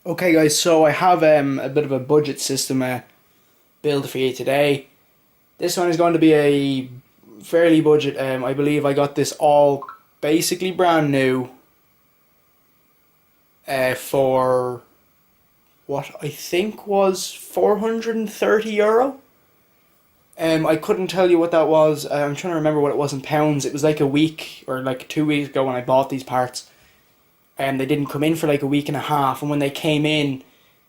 Okay guys, so I have a bit of a budget system build for you today. This one is going to be a fairly budget. I believe I got this all basically brand new for what I think was €430. I couldn't tell you what that was. I'm trying to remember what it was in pounds. It was like a week or like 2 weeks ago when I bought these parts. They didn't come in for like a week and a half, and when they came in,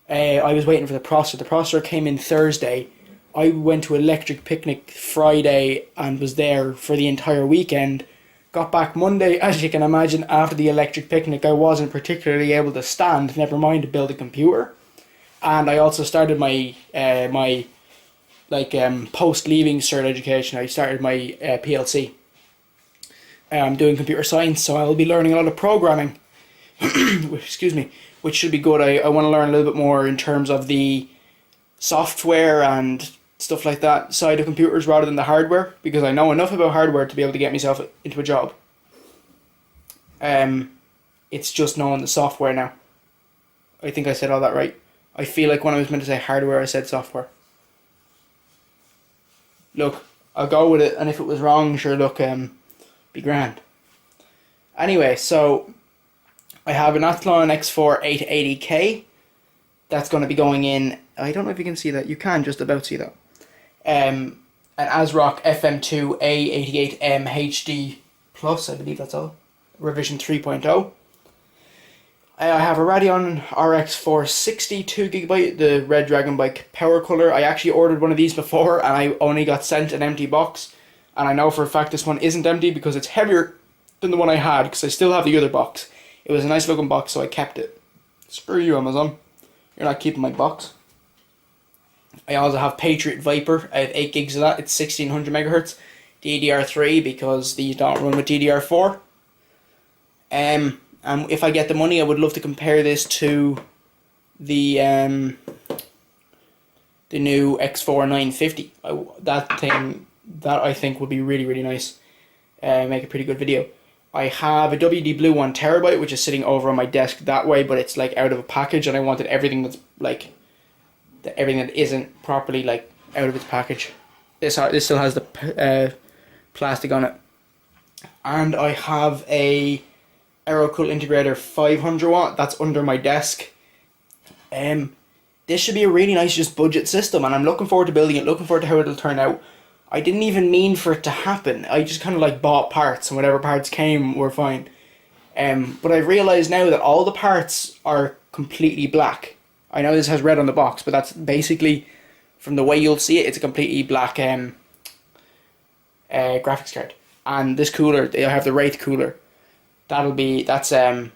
I was waiting for the processor. The processor came in Thursday. I went to Electric Picnic Friday and was there for the entire weekend. Got back Monday. As you can imagine, after the Electric Picnic, I wasn't particularly able to stand, never mind to build a computer. And I also started my post leaving cert education. I started my PLC. I'm doing computer science, so I'll be learning a lot of programming. Excuse me, which should be good. I want to learn a little bit more in terms of the software and stuff like that side of computers rather than the hardware, because I know enough about hardware to be able to get myself into a job. It's just knowing the software now. I think I said all that right. I feel like when I was meant to say hardware, I said software. Look, I'll go with it, and if it was wrong, sure, look, be grand. Anyway, so I have an Athlon X4 880K. That's going to be going in. I don't know if you can see that. You can just about see that. An ASRock FM2 A88M HD Plus, I believe that's all. Revision 3.0. I have a Radeon RX 460 2GB, the Red Dragon Bike Power Color. I actually ordered one of these before and I only got sent an empty box. And I know for a fact this one isn't empty because it's heavier than the one I had, because I still have the other box. It was a nice looking box, so I kept it. Screw you, Amazon. You're not keeping my box. I also have Patriot Viper. I have 8 gigs of that. It's 1600 megahertz. DDR3 because these don't run with DDR4. And if I get the money, I would love to compare this to the new X4 950. That I think would be really, really nice. Make a pretty good video. I have a WD Blue 1TB, which is sitting over on my desk that way, but it's like out of a package, and I wanted everything that's like everything that isn't properly like out of its package. This still has the plastic on it, and I have a AeroCool Integrator 500 watt. That's under my desk. This should be a really nice just budget system, and I'm looking forward to building it. Looking forward to how it'll turn out. I didn't even mean for it to happen. I just kind of like bought parts, and whatever parts came were fine. But I've realised now that all the parts are completely black. I know this has red on the box, but that's basically, from the way you'll see it, it's a completely black graphics card. And this cooler, I have the Wraith cooler. That's of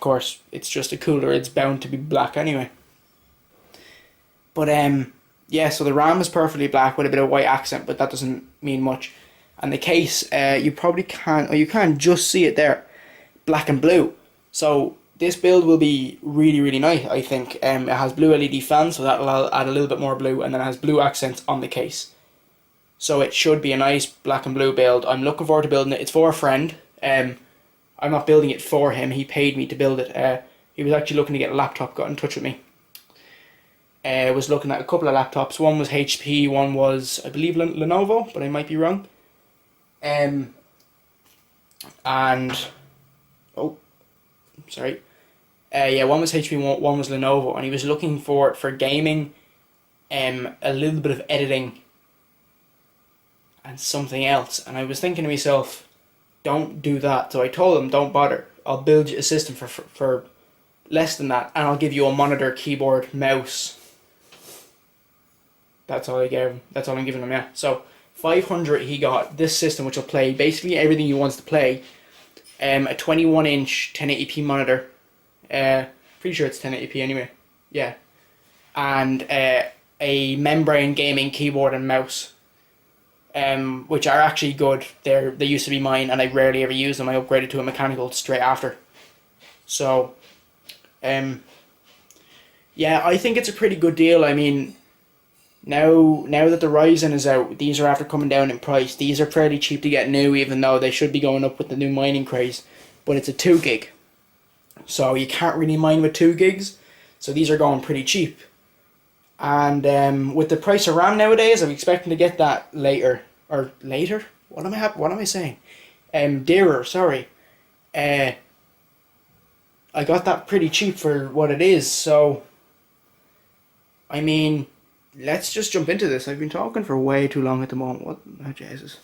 course, it's just a cooler. It's bound to be black anyway. But yeah, so the RAM is perfectly black with a bit of white accent, but that doesn't mean much. And the case, you probably can't, or you can just see it there, black and blue. So this build will be really, really nice, I think. It has blue LED fans, so that'll add a little bit more blue, and then it has blue accents on the case. So it should be a nice black and blue build. I'm looking forward to building it. It's for a friend. I'm not building it for him. He paid me to build it. He was actually looking to get a laptop, got in touch with me. Was looking at a couple of laptops. One was HP, one was, I believe, Lenovo, but I might be wrong. And oh, sorry. Yeah, one was HP, one was Lenovo, and he was looking for gaming, a little bit of editing, and something else. And I was thinking to myself, don't do that. So I told him, don't bother. I'll build you a system for less than that, and I'll give you a monitor, keyboard, mouse. That's all I gave him. That's all I'm giving him, yeah. So 500, he got this system which will play basically everything he wants to play. A 21-inch 1080p monitor. Pretty sure it's 1080p anyway. Yeah. And a membrane gaming keyboard and mouse. Which are actually good. They used to be mine, and I rarely ever use them. I upgraded to a mechanical straight after. So, yeah, I think it's a pretty good deal. I mean, now that the Ryzen is out, these are after coming down in price. These are fairly cheap to get new, even though they should be going up with the new mining craze. But it's a 2 gig, so you can't really mine with 2 gigs. So these are going pretty cheap. And with the price of RAM nowadays, I'm expecting to get that later. Or later? What am I saying? Dearer, sorry. I got that pretty cheap for what it is, so I mean, let's just jump into this. I've been talking for way too long at the moment. What? Oh, Jesus.